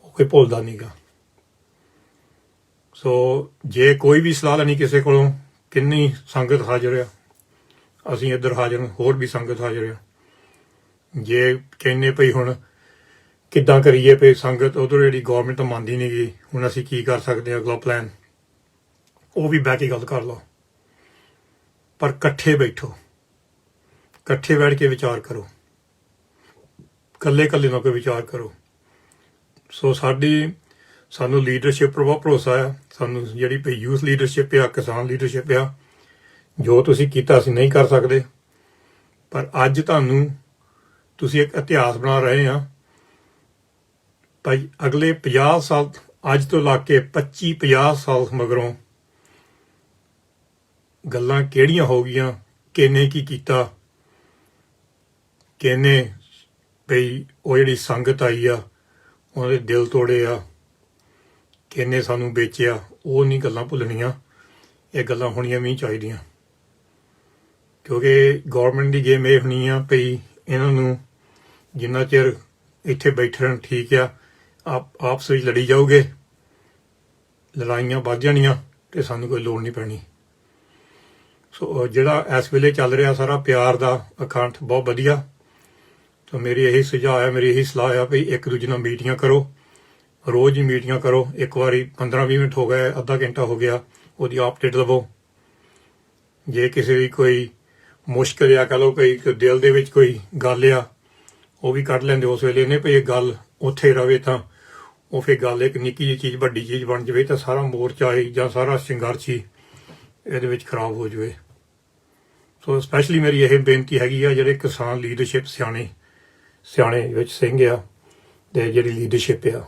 ਉਹ ਕੋਈ ਭੁੱਲਦਾ ਨਹੀਂ ਗਾ। ਸੋ ਜੇ ਕੋਈ ਵੀ ਸਲਾਹ ਲੈਣੀ ਕਿਸੇ ਕੋਲੋਂ, ਕਿੰਨੀ ਸੰਗਤ ਹਾਜ਼ਰ ਆ, ਅਸੀਂ ਇੱਧਰ ਹਾਜ਼ਰ, ਹੋਰ ਵੀ ਸੰਗਤ ਹਾਜ਼ਰ ਆ। ਜੇ ਕਹਿੰਦੇ ਭਈ ਹੁਣ ਕਿੱਦਾਂ ਕਰੀਏ ਭਈ ਸੰਗਤ ਉਧਰ ਜਿਹੜੀ ਗੌਰਮੈਂਟ ਮੰਨਦੀ ਨਹੀਂ ਗੀ, ਹੁਣ ਅਸੀਂ ਕੀ ਕਰ ਸਕਦੇ ਹਾਂ, ਅਗਲਾ ਪਲਾਨ, ਉਹ ਵੀ ਬਹਿ ਕੇ ਗੱਲ ਕਰ ਲਓ। ਪਰ ਇਕੱਠੇ ਬੈਠੋ, ਇਕੱਠੇ ਬੈਠ ਕੇ ਵਿਚਾਰ ਕਰੋ, ਇਕੱਲੇ ਨਾ ਕੋਈ ਵਿਚਾਰ ਕਰੋ। ਸੋ ਸਾਨੂੰ ਲੀਡਰਸ਼ਿਪ ਪਰ ਬਹੁਤ ਭਰੋਸਾ ਆ। ਸਾਨੂੰ ਜਿਹੜੀ ਭਈ ਯੂਥ ਲੀਡਰਸ਼ਿਪ ਆ, ਕਿਸਾਨ ਲੀਡਰਸ਼ਿਪ ਆ, ਜੋ ਤੁਸੀਂ ਕੀਤਾ ਅਸੀਂ ਨਹੀਂ ਕਰ ਸਕਦੇ, ਪਰ ਅੱਜ ਤੁਸੀਂ ਇੱਕ ਇਤਿਹਾਸ ਬਣਾ ਰਹੇ ਆ ਭਾਈ। ਅਗਲੇ 50 ਸਾਲ, ਅੱਜ ਤੋਂ ਲਾ ਕੇ 25-50 ਸਾਲ ਮਗਰੋਂ ਗੱਲਾਂ ਕਿਹੜੀਆਂ ਹੋ ਗਈਆਂ, ਕਿਹਨੇ ਕੀ ਕੀਤਾ, ਕਿਹਨੇ ਭਈ ਉਹ ਜਿਹੜੀ ਸੰਗਤ ਆਈ ਆ ਉਹਨਾਂ ਦੇ ਦਿਲ ਤੋੜੇ ਆ, ਕਿੰਨੇ ਸਾਨੂੰ ਵੇਚਿਆ, ਉਹ ਨਹੀਂ ਗੱਲਾਂ ਭੁੱਲਣੀਆਂ। ਇਹ ਗੱਲਾਂ ਹੋਣੀਆਂ ਵੀ ਚਾਹੀਦੀਆਂ, ਕਿਉਂਕਿ ਗੌਰਮੈਂਟ ਦੀ ਗੇਮ ਇਹ ਹੋਣੀ ਆ ਭਈ ਇਹਨਾਂ ਨੂੰ ਜਿੰਨਾ ਚਿਰ ਇੱਥੇ ਬੈਠੇ ਰਹਿਣ ਠੀਕ ਆ, ਆਪਸ ਵਿੱਚ ਲੜੀ ਜਾਓਗੇ, ਲੜਾਈਆਂ ਵੱਧ ਜਾਣੀਆਂ ਤੇ ਸਾਨੂੰ ਕੋਈ ਲੋੜ ਨਹੀਂ ਪੈਣੀ। ਸੋ ਜਿਹੜਾ ਇਸ ਵੇਲੇ ਚੱਲ ਰਿਹਾ ਸਾਰਾ ਪਿਆਰ ਦਾ ਅਖੰਡ ਬਹੁਤ ਵਧੀਆ। ਤਾਂ ਮੇਰੀ ਇਹੀ ਸੁਝਾਅ ਹੈ, ਮੇਰੀ ਇਹੀ ਸਲਾਹ ਆ ਵੀ ਇੱਕ ਦੂਜੇ ਨਾਲ ਮੀਟਿੰਗਾਂ ਕਰੋ, ਰੋਜ਼ ਹੀ ਮੀਟਿੰਗਾਂ ਕਰੋ। ਇੱਕ ਵਾਰੀ 15-20 ਮਿੰਟ ਹੋ ਗਏ, ਅੱਧਾ ਘੰਟਾ ਹੋ ਗਿਆ, ਉਹਦੀ ਅਪਡੇਟ ਲਵੋ। ਜੇ ਕਿਸੇ ਦੀ ਕੋਈ ਮੁਸ਼ਕਿਲ ਆ, ਕਹ ਲਓ ਕੋਈ ਦਿਲ ਦੇ ਵਿੱਚ ਕੋਈ ਗੱਲ ਆ, ਉਹ ਵੀ ਕੱਢ ਲੈਂਦੇ ਉਸ ਵੇਲੇ ਨੇ ਭਈ ਇਹ ਗੱਲ ਉੱਥੇ ਰਵੇ, ਤਾਂ ਉਹ ਫਿਰ ਗੱਲ ਇੱਕ ਨਿੱਕੀ ਜਿਹੀ ਚੀਜ਼ ਵੱਡੀ ਚੀਜ਼ ਬਣ ਜਾਵੇ ਤਾਂ ਸਾਰਾ ਮੋਰਚਾ ਹੀ ਜਾਂ ਸਾਰਾ ਸੰਘਰਸ਼ ਹੀ ਇਹਦੇ ਵਿੱਚ ਖਰਾਬ ਹੋ ਜਾਵੇ। ਸੋ ਸਪੈਸ਼ਲੀ ਮੇਰੀ ਇਹ ਬੇਨਤੀ ਹੈਗੀ ਆ, ਜਿਹੜੇ ਕਿਸਾਨ ਲੀਡਰਸ਼ਿਪ ਸਿਆਣੇ ਵਿੱਚ ਸਿੰਘ ਆ ਤੇ ਜਿਹੜੀ ਲੀਡਰਸ਼ਿਪ ਆ,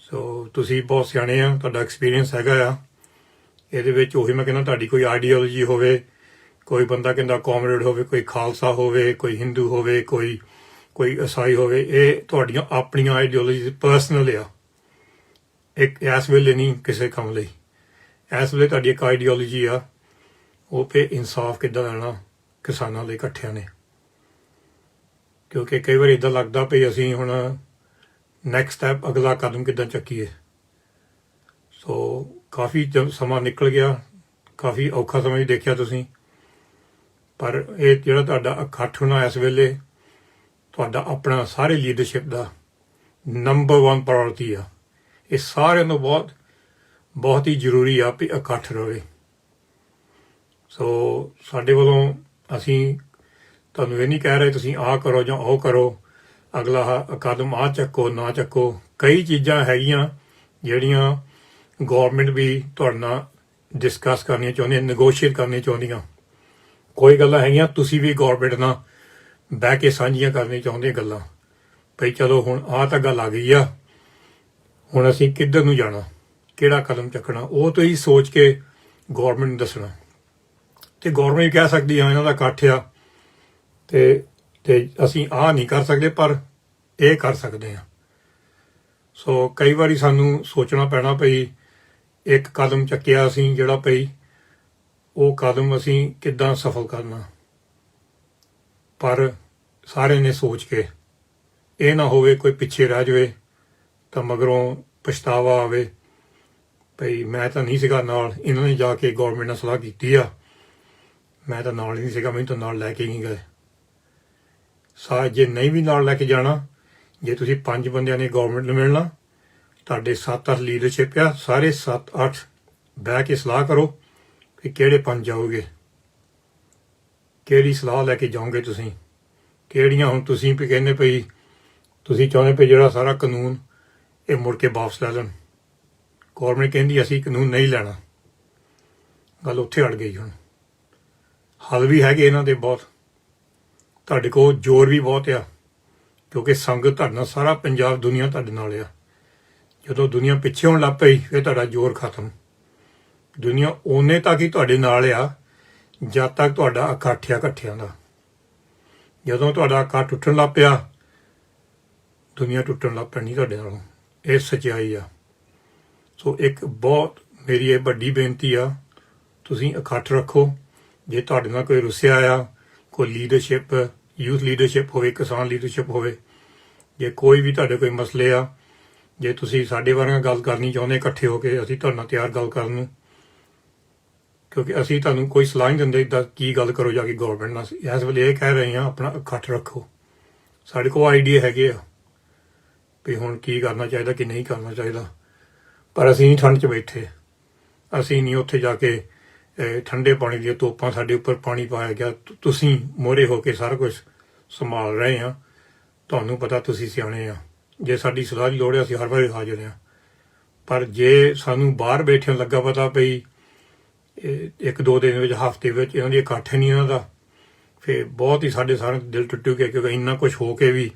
ਸੋ ਤੁਸੀਂ ਬਹੁਤ ਸਿਆਣੇ ਆ, ਤੁਹਾਡਾ ਐਕਸਪੀਰੀਅੰਸ ਹੈਗਾ ਆ ਇਹਦੇ ਵਿੱਚ। ਉਹੀ ਮੈਂ ਕਹਿੰਦਾ, ਤੁਹਾਡੀ ਕੋਈ ਆਈਡੀਓਲੋਜੀ ਹੋਵੇ, ਕੋਈ ਬੰਦਾ ਕਹਿੰਦਾ ਕਾਮਰੇਡ ਹੋਵੇ, ਕੋਈ ਖਾਲਸਾ ਹੋਵੇ, ਕੋਈ ਹਿੰਦੂ ਹੋਵੇ, ਕੋਈ ਈਸਾਈ ਹੋਵੇ, ਇਹ ਤੁਹਾਡੀਆਂ ਆਪਣੀਆਂ ਆਈਡੀਓਲੋਜੀ ਪਰਸਨਲ ਆ, ਇੱਕ ਇਸ ਵੇਲੇ ਨਹੀਂ ਕਿਸੇ ਕੰਮ ਲਈ। ਇਸ ਵੇਲੇ ਤੁਹਾਡੀ ਇੱਕ ਆਈਡੀਓਲੋਜੀ ਆ, ਉਹ ਤੇ ਇਨਸਾਫ ਕਿੱਦਾਂ ਲੈਣਾ ਕਿਸਾਨਾਂ ਲਈ ਇਕੱਠਿਆਂ ਨੇ। ਕਿਉਂਕਿ ਕਈ ਵਾਰ ਇੱਦਾਂ ਲੱਗਦਾ ਵੀ ਅਸੀਂ ਹੁਣ ਨੈਕਸਟ ਸਟੈਪ, ਅਗਲਾ ਕਦਮ ਕਿੱਦਾਂ ਚੱਕੀਏ। ਸੋ ਕਾਫੀ ਸਮਾਂ ਨਿਕਲ ਗਿਆ, ਕਾਫੀ ਔਖਾ ਸਮਾਂ ਵੀ ਦੇਖਿਆ ਤੁਸੀਂ, ਪਰ ਇਹ ਜਿਹੜਾ ਤੁਹਾਡਾ ਇਕੱਠ ਹੋਣਾ ਇਸ ਵੇਲੇ ਤੁਹਾਡਾ ਆਪਣਾ ਸਾਰੇ ਲੀਡਰਸ਼ਿਪ ਦਾ ਨੰਬਰ 1 ਪ੍ਰਾਇੋਰਟੀ ਆ। ਇਹ ਸਾਰਿਆਂ ਨੂੰ ਬਹੁਤ ਹੀ ਜ਼ਰੂਰੀ ਆ ਵੀ ਇਕੱਠ ਰਹੇ। ਸੋ ਸਾਡੇ ਵੱਲੋਂ ਅਸੀਂ ਤੁਹਾਨੂੰ ਇਹ ਨਹੀਂ ਕਹਿ ਰਹੇ ਤੁਸੀਂ ਆਹ ਕਰੋ ਜਾਂ ਉਹ ਕਰੋ, ਅਗਲਾ ਕਦਮ ਆਹ ਚੱਕੋ ਨਾ ਚੱਕੋ। ਕਈ ਚੀਜ਼ਾਂ ਹੈਗੀਆਂ ਜਿਹੜੀਆਂ ਗੌਰਮੈਂਟ ਵੀ ਤੁਹਾਡੇ ਨਾਲ ਡਿਸਕਸ ਕਰਨੀਆਂ ਚਾਹੁੰਦੀਆਂ, ਨੈਗੋਸ਼ੀਏਟ ਕਰਨੀਆਂ ਚਾਹੁੰਦੀਆਂ। ਕੋਈ ਗੱਲਾਂ ਹੈਗੀਆਂ ਤੁਸੀਂ ਵੀ ਗੌਰਮੈਂਟ ਨਾਲ ਬਹਿ ਕੇ ਸਾਂਝੀਆਂ ਕਰਨੀਆਂ ਚਾਹੁੰਦੇ ਗੱਲਾਂ, ਭਈ ਚਲੋ ਹੁਣ ਆਹ ਤਾਂ ਗੱਲ ਆ ਗਈ ਆ, ਹੁਣ ਅਸੀਂ ਕਿੱਧਰ ਨੂੰ ਜਾਣਾ, ਕਿਹੜਾ ਕਦਮ ਚੱਕਣਾ, ਉਹ ਤੁਸੀਂ ਸੋਚ ਕੇ ਗੌਰਮੈਂਟ ਨੂੰ ਦੱਸਣਾ। ਤੇ ਗੌਰਮੈਂਟ ਕਹਿ ਸਕਦੀ ਆ ਇਹਨਾਂ ਦਾ ਇਕੱਠ ਆ ਤੇ ਅਸੀਂ ਆਹ ਨਹੀਂ ਕਰ ਸਕਦੇ, ਪਰ ਇਹ ਕਰ ਸਕਦੇ ਹਾਂ। ਸੋ ਕਈ ਵਾਰੀ ਸਾਨੂੰ ਸੋਚਣਾ ਪੈਣਾ ਭਈ ਇੱਕ ਕਦਮ ਚੱਕਿਆ ਅਸੀਂ ਜਿਹੜਾ ਭਈ ਉਹ ਕਦਮ ਅਸੀਂ ਕਿੱਦਾਂ ਸਫਲ ਕਰਨਾ। ਪਰ ਸਾਰਿਆਂ ਨੇ ਸੋਚ ਕੇ, ਇਹ ਨਾ ਹੋਵੇ ਕੋਈ ਪਿੱਛੇ ਰਹਿ ਜਾਵੇ ਤਾਂ ਮਗਰੋਂ ਪਛਤਾਵਾ ਆਵੇ ਭਈ ਮੈਂ ਤਾਂ ਨਹੀਂ ਸੀਗਾ ਨਾਲ, ਇਹਨਾਂ ਨੇ ਜਾ ਕੇ ਗੌਰਮੈਂਟ ਨਾਲ ਸਲਾਹ ਕੀਤੀ ਆ, ਮੈਂ ਤਾਂ ਨਾਲ ਨਹੀਂ ਸੀਗਾ, ਮੈਨੂੰ ਤਾਂ ਨਾਲ ਲੈ ਕੇ ਨਹੀਂ ਗਏ। ਜੇ ਨਹੀਂ ਵੀ ਨਾਲ ਲੈ ਕੇ ਜਾਣਾ, ਜੇ ਤੁਸੀਂ 5 ਬੰਦਿਆਂ ਨੇ ਗੌਰਮੈਂਟ ਨੂੰ ਮਿਲਣਾ, ਤੁਹਾਡੇ 7-8 ਲੀਡਰਸ਼ਿਪ ਆ, ਸਾਰੇ 7-8 ਬਹਿ ਕੇ ਸਲਾਹ ਕਰੋ ਕਿ ਕਿਹੜੇ 5 ਜਾਓਗੇ, ਕਿਹੜੀ ਸਲਾਹ ਲੈ ਕੇ ਜਾਓਗੇ ਤੁਸੀਂ, ਕਿਹੜੀਆਂ ਹੁਣ ਤੁਸੀਂ ਵੀ ਕਹਿੰਦੇ ਭਈ ਤੁਸੀਂ ਚਾਹੁੰਦੇ ਭਈ ਜਿਹੜਾ ਸਾਰਾ ਕਾਨੂੰਨ ਇਹ ਮੁੜ ਕੇ ਵਾਪਸ ਲੈ ਲੈਣ। ਗੌਰਮੈਂਟ ਕਹਿੰਦੀ ਅਸੀਂ ਕਾਨੂੰਨ ਨਹੀਂ ਲੈਣਾ, ਗੱਲ ਉੱਥੇ ਅੜ ਗਈ। ਹੁਣ ਹੱਲ ਵੀ ਹੈਗੇ ਇਹਨਾਂ ਦੇ ਬਹੁਤ, ਤੁਹਾਡੇ ਕੋਲ ਜ਼ੋਰ ਵੀ ਬਹੁਤ ਆ, ਕਿਉਂਕਿ ਸੰਗਤ ਤੁਹਾਡੇ ਨਾਲ, ਸਾਰਾ ਪੰਜਾਬ ਦੁਨੀਆ ਤੁਹਾਡੇ ਨਾਲ ਆ। ਜਦੋਂ ਦੁਨੀਆ ਪਿੱਛੇ ਹੋਣ ਲੱਗ ਪਈ ਫਿਰ ਤੁਹਾਡਾ ਜ਼ੋਰ ਖਤਮ। ਦੁਨੀਆ ਓਨੇ ਤੱਕ ਹੀ ਤੁਹਾਡੇ ਨਾਲ ਆ ਜਦ ਤੱਕ ਤੁਹਾਡਾ ਇਕੱਠ ਆ ਇਕੱਠਿਆਂ ਦਾ। ਜਦੋਂ ਤੁਹਾਡਾ ਇਕੱਠ ਟੁੱਟਣ ਲੱਗ ਪਿਆ, ਦੁਨੀਆ ਟੁੱਟਣ ਲੱਗ ਪੈਣੀ ਤੁਹਾਡੇ ਨਾਲੋਂ। ਇਹ ਸੱਚਾਈ ਆ। ਸੋ ਇੱਕ ਬਹੁਤ ਮੇਰੀ ਇਹ ਵੱਡੀ ਬੇਨਤੀ ਆ, ਤੁਸੀਂ ਇਕੱਠ ਰੱਖੋ। ਜੇ ਤੁਹਾਡੇ ਨਾਲ ਕੋਈ ਰੁੱਸਿਆ ਆ, ਕੋਈ ਲੀਡਰਸ਼ਿਪ, ਯੂਥ ਲੀਡਰਸ਼ਿਪ ਹੋਵੇ, ਕਿਸਾਨ ਲੀਡਰਸ਼ਿਪ ਹੋਵੇ, ਜੇ ਕੋਈ ਵੀ ਤੁਹਾਡੇ ਕੋਈ ਮਸਲੇ ਆ, ਜੇ ਤੁਸੀਂ ਸਾਡੇ ਬਾਰੇ ਗੱਲ ਕਰਨੀ ਚਾਹੁੰਦੇ ਇਕੱਠੇ ਹੋ ਕੇ, ਅਸੀਂ ਤੁਹਾਡੇ ਨਾਲ ਤਿਆਰ ਗੱਲ ਕਰਨ ਨੂੰ, ਕਿਉਂਕਿ ਅਸੀਂ ਤੁਹਾਨੂੰ ਕੋਈ ਸਲਾਹ ਨਹੀਂ ਦਿੰਦੇ ਇੱਦਾਂ ਕੀ ਗੱਲ ਕਰੋ ਜਾ ਕੇ ਗੌਰਮੈਂਟ ਨਾਲ। ਇਸ ਵੇਲੇ ਇਹ ਕਹਿ ਰਹੇ ਹਾਂ ਆਪਣਾ ਇਕੱਠ ਰੱਖੋ। ਸਾਡੇ ਕੋਲ ਆਈਡੀਆ ਹੈਗੇ ਆ ਵੀ ਹੁਣ ਕੀ ਕਰਨਾ ਚਾਹੀਦਾ ਕੀ ਨਹੀਂ ਕਰਨਾ ਚਾਹੀਦਾ, ਪਰ ਅਸੀਂ ਨਹੀਂ ਠੰਡ 'ਚ ਬੈਠੇ, ਅਸੀਂ ਨਹੀਂ ਉੱਥੇ ਜਾ ਕੇ ਠੰਡੇ ਪਾਣੀ ਦੀਆਂ ਤੋਪਾਂ ਸਾਡੇ ਉੱਪਰ ਪਾਣੀ ਪਾਇਆ ਗਿਆ। ਤੁਸੀਂ ਮੋਹਰੇ ਹੋ ਕੇ ਸਾਰਾ ਕੁਝ ਸੰਭਾਲ ਰਹੇ ਆ, ਤੁਹਾਨੂੰ ਪਤਾ ਤੁਸੀਂ ਸਿਆਣੇ ਆ। ਜੇ ਸਾਡੀ ਸਲਾਹ ਦੀ ਲੋੜ ਹੈ ਅਸੀਂ ਹਰ ਵਾਰੀ ਹਾਜ਼ਰ ਹਾਂ, ਪਰ ਜੇ ਸਾਨੂੰ ਬਾਹਰ ਬੈਠਿਆਂ ਲੱਗਾ ਪਤਾ ਪਈ 1-2 ਦਿਨ ਵਿੱਚ, ਹਫ਼ਤੇ ਵਿੱਚ ਇਹਨਾਂ ਦੀ ਇਕੱਠ ਨਹੀਂ ਇਹਨਾਂ ਦਾ, ਫਿਰ ਬਹੁਤ ਹੀ ਸਾਡੇ ਸਾਰੇ ਦਿਲ ਟੁੱਟੂਗੇ। ਕਿਉਂਕਿ ਇੰਨਾ ਕੁਝ ਹੋ ਕੇ ਵੀ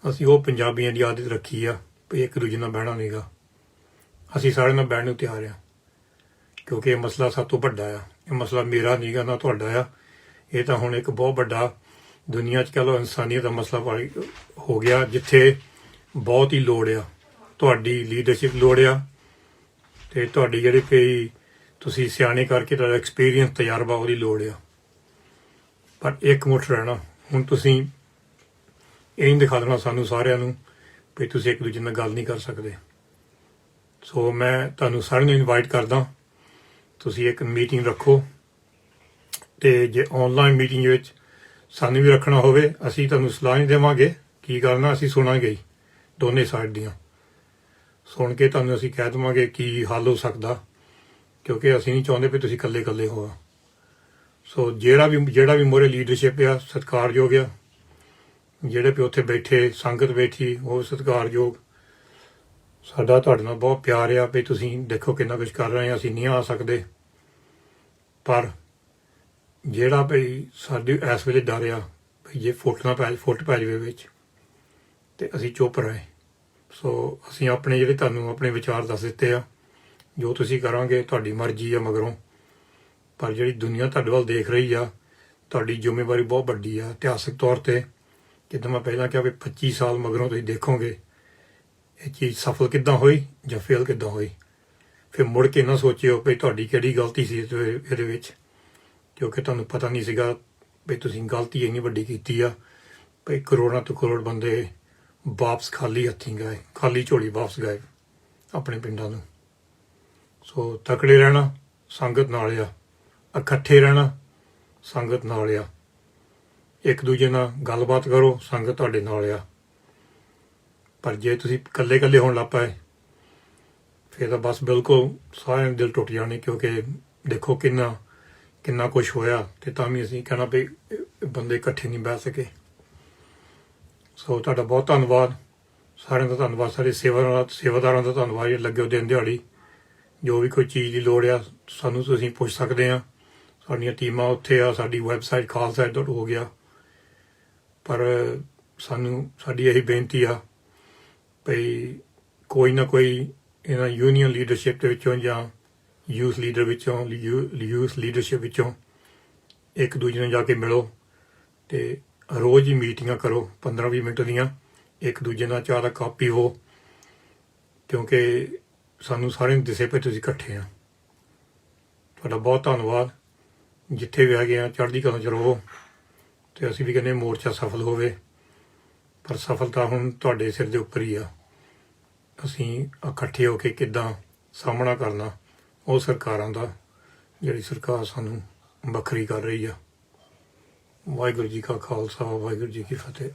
ਅਸੀਂ ਉਹ ਪੰਜਾਬੀਆਂ ਦੀ ਆਦਤ ਰੱਖੀ ਆ ਵੀ ਇੱਕ ਦੂਜੇ ਨਾਲ ਬਹਿਣਾ ਨਹੀਂਗਾ। ਅਸੀਂ ਸਾਰਿਆਂ ਨਾਲ ਬਹਿਣ ਨੂੰ ਤਿਆਰ ਆ, ਕਿਉਂਕਿ ਇਹ ਮਸਲਾ ਸਭ ਤੋਂ ਵੱਡਾ ਆ। ਇਹ ਮਸਲਾ ਮੇਰਾ ਨਹੀਂਗਾ ਨਾ ਤੁਹਾਡਾ ਆ, ਇਹ ਤਾਂ ਹੁਣ ਇੱਕ ਬਹੁਤ ਵੱਡਾ ਦੁਨੀਆ 'ਚ ਕਹ ਲਓ ਇਨਸਾਨੀਅਤ ਦਾ ਮਸਲਾ ਹੋ ਗਿਆ, ਜਿੱਥੇ ਬਹੁਤ ਹੀ ਲੋੜ ਆ ਤੁਹਾਡੀ ਲੀਡਰਸ਼ਿਪ, ਲੋੜ ਆ ਤੇ ਤੁਹਾਡੀ ਜਿਹੜੇ ਕਿ ਤੁਸੀਂ ਸਿਆਣੇ ਕਰਕੇ ਤੁਹਾਡਾ ਐਕਸਪੀਰੀਅੰਸ ਤਜਰਬਾ ਉਹਦੀ ਲੋੜ ਆ। ਪਰ ਇੱਕ ਮੁੱਠ ਰਹਿਣਾ। ਹੁਣ ਤੁਸੀਂ ਇਹ ਨਹੀਂ ਦਿਖਾ ਦੇਣਾ ਸਾਨੂੰ ਸਾਰਿਆਂ ਨੂੰ ਵੀ ਤੁਸੀਂ ਇੱਕ ਦੂਜੇ ਨਾਲ ਗੱਲ ਨਹੀਂ ਕਰ ਸਕਦੇ। ਸੋ ਮੈਂ ਤੁਹਾਨੂੰ ਸਾਰਿਆਂ ਨੂੰ ਇਨਵਾਈਟ ਕਰਦਾ, ਤੁਸੀਂ ਇੱਕ ਮੀਟਿੰਗ ਰੱਖੋ ਤੇ ਜੇ ਆਨਲਾਈਨ ਮੀਟਿੰਗ ਵਿੱਚ ਸਾਨੂੰ ਵੀ ਰੱਖਣਾ ਹੋਵੇ, ਅਸੀਂ ਤੁਹਾਨੂੰ ਸਲਾਹ ਨਹੀਂ ਦੇਵਾਂਗੇ ਕੀ ਕਰਨਾ, ਅਸੀਂ ਸੁਣਾਂਗੇ ਹੀ ਦੋਨੇ ਸਾਈਡ ਦੀਆਂ। ਸੁਣ ਕੇ ਤੁਹਾਨੂੰ ਅਸੀਂ ਕਹਿ ਦੇਵਾਂਗੇ ਕੀ ਹੱਲ ਹੋ ਸਕਦਾ, ਕਿਉਂਕਿ ਅਸੀਂ ਨਹੀਂ ਚਾਹੁੰਦੇ ਵੀ ਤੁਸੀਂ ਇਕੱਲੇ ਹੋ। ਸੋ ਜਿਹੜਾ ਵੀ ਮੋਰੇ ਲੀਡਰਸ਼ਿਪ ਆ ਸਤਿਕਾਰਯੋਗ ਆ, ਜਿਹੜੇ ਵੀ ਉੱਥੇ ਬੈਠੇ ਸੰਗਤ ਬੈਠੀ ਉਹ ਸਤਿਕਾਰਯੋਗ। ਸਾਡਾ ਤੁਹਾਡੇ ਨਾਲ ਬਹੁਤ ਪਿਆਰ ਆ ਵੀ ਤੁਸੀਂ ਦੇਖੋ ਕਿੰਨਾ ਕੁਝ ਕਰ ਰਹੇ ਆ, ਅਸੀਂ ਨਹੀਂ ਆ ਸਕਦੇ। ਪਰ ਜਿਹੜਾ ਵੀ ਸਾਡੀ ਇਸ ਵੇਲੇ ਡਰ ਆ ਵੀ ਜੇ ਫੁੱਟ ਪੈ ਜਾਵੇ ਵਿੱਚ ਤੇ ਅਸੀਂ ਚੁੱਪ ਰਹੇ। ਸੋ ਅਸੀਂ ਆਪਣੇ ਜਿਹੜੇ ਤੁਹਾਨੂੰ ਆਪਣੇ ਵਿਚਾਰ ਦੱਸ ਦਿੱਤੇ ਆ, ਜੋ ਤੁਸੀਂ ਕਰਾਂਗੇ ਤੁਹਾਡੀ ਮਰਜ਼ੀ ਆ ਮਗਰੋਂ। ਪਰ ਜਿਹੜੀ ਦੁਨੀਆ ਤੁਹਾਡੇ ਵੱਲ ਦੇਖ ਰਹੀ ਆ, ਤੁਹਾਡੀ ਜ਼ਿੰਮੇਵਾਰੀ ਬਹੁਤ ਵੱਡੀ ਆ ਇਤਿਹਾਸਕ ਤੌਰ ਤੇ। ਜਿੱਦਾਂ ਮੈਂ ਪਹਿਲਾਂ ਕਿਹਾ ਵੀ 25 ਸਾਲ ਮਗਰੋਂ ਤੁਸੀਂ ਦੇਖੋਗੇ ਇਹ ਚੀਜ਼ ਸਫਲ ਕਿੱਦਾਂ ਹੋਈ ਜਾਂ ਫੇਲ ਕਿੱਦਾਂ ਹੋਈ। ਫਿਰ ਮੁੜ ਕੇ ਨਾ ਸੋਚਿਓ ਵੀ ਤੁਹਾਡੀ ਕਿਹੜੀ ਗਲਤੀ ਸੀ ਇਹਦੇ ਵਿੱਚ, ਕਿਉਂਕਿ ਤੁਹਾਨੂੰ ਪਤਾ ਨਹੀਂ ਸੀਗਾ ਵੀ ਤੁਸੀਂ ਗਲਤੀ ਇੰਨੀ ਵੱਡੀ ਕੀਤੀ ਆ ਵੀ ਕਰੋੜਾਂ ਤੋਂ ਕਰੋੜ ਬੰਦੇ ਵਾਪਸ ਖਾਲੀ ਹੱਥੀਂ ਗਏ, ਖਾਲੀ ਝੋਲੀ ਵਾਪਸ ਗਏ ਆਪਣੇ ਪਿੰਡਾਂ ਨੂੰ। ਸੋ ਤਕੜੇ ਰਹਿਣਾ, ਸੰਗਤ ਨਾਲ ਆ, ਇਕੱਠੇ ਰਹਿਣਾ, ਸੰਗਤ ਨਾਲ ਆ, ਇੱਕ ਦੂਜੇ ਨਾਲ ਗੱਲਬਾਤ ਕਰੋ, ਸੰਗਤ ਤੁਹਾਡੇ ਨਾਲ ਆ। ਪਰ ਜੇ ਤੁਸੀਂ ਇਕੱਲੇ ਹੋਣ ਲੱਗ ਪਏ ਫਿਰ ਤਾਂ ਬਸ ਬਿਲਕੁਲ ਸਾਰਿਆਂ ਦੇ ਦਿਲ ਟੁੱਟ ਜਾਣੇ, ਕਿਉਂਕਿ ਦੇਖੋ ਕਿੰਨਾ ਕੁਝ ਹੋਇਆ ਤੇ ਤਾਂ ਵੀ ਅਸੀਂ ਕਹਿਣਾ ਵੀ ਬੰਦੇ ਇਕੱਠੇ ਨਹੀਂ ਬਹਿ ਸਕੇ। ਸੋ ਤੁਹਾਡਾ ਬਹੁਤ ਧੰਨਵਾਦ, ਸਾਰਿਆਂ ਦਾ ਧੰਨਵਾਦ, ਸਾਰੇ ਸੇਵਾਦਾਰਾਂ ਦਾ ਧੰਨਵਾਦ ਜਿਹੜੇ ਲੱਗੇ ਹੋ ਦਿਨ ਦਿਹਾੜੀ। ਜੋ ਵੀ ਕੋਈ ਚੀਜ਼ ਦੀ ਲੋੜ ਆ ਸਾਨੂੰ ਤੁਸੀਂ ਪੁੱਛ ਸਕਦੇ ਆ, ਸਾਡੀਆਂ ਟੀਮਾਂ ਉੱਥੇ ਆ, ਸਾਡੀ ਵੈਬਸਾਈਟ ਖਾਲਸਾ ਹੋ ਗਿਆ। ਪਰ ਸਾਡੀ ਇਹੀ ਬੇਨਤੀ ਆ ਭਈ ਕੋਈ ਨਾ ਕੋਈ ਇਹਨਾਂ ਯੂਨੀਅਨ ਲੀਡਰਸ਼ਿਪ ਦੇ ਵਿੱਚੋਂ ਜਾਂ ਯੂਥ ਲੀਡਰਸ਼ਿਪ ਵਿੱਚੋਂ ਇੱਕ ਦੂਜੇ ਨੂੰ ਜਾ ਕੇ ਮਿਲੋ ਤੇ ਰੋਜ਼ ਹੀ ਮੀਟਿੰਗਾਂ ਕਰੋ 15-20 ਮਿੰਟ ਦੀਆਂ, ਇੱਕ ਦੂਜੇ ਨਾਲ ਚਾਹ ਦਾ ਕੱਪ ਪੀਵੋ, ਕਿਉਂਕਿ ਸਾਨੂੰ ਸਾਰਿਆਂ ਨੂੰ ਦਿਸੇ ਪਏ ਤੁਸੀਂ ਇਕੱਠੇ ਆ। ਤੁਹਾਡਾ ਬਹੁਤ ਧੰਨਵਾਦ। ਜਿੱਥੇ ਵੀ ਹੈਗੇ ਆ ਚੜ੍ਹਦੀ ਕਲਾ 'ਚ ਰਹੋ ਤੇ ਅਸੀਂ ਵੀ ਕਹਿੰਦੇ ਮੋਰਚਾ ਸਫਲ ਹੋਵੇ, ਪਰ ਸਫਲਤਾ ਹੁਣ ਤੁਹਾਡੇ ਸਿਰ ਦੇ ਉੱਪਰ ਹੀ ਆ। ਅਸੀਂ ਇਕੱਠੇ ਹੋ ਕੇ ਕਿੱਦਾਂ ਸਾਹਮਣਾ ਕਰਨਾ ਉਹ ਸਰਕਾਰਾਂ ਦਾ, ਜਿਹੜੀ ਸਰਕਾਰ ਸਾਨੂੰ ਵੱਖਰੀ ਕਰ ਰਹੀ ਆ। ਵਾਹਿਗੁਰੂ ਜੀ ਕਾ ਖਾਲਸਾ, ਵਾਹਿਗੁਰੂ ਜੀ ਕੀ ਫਤਿਹ।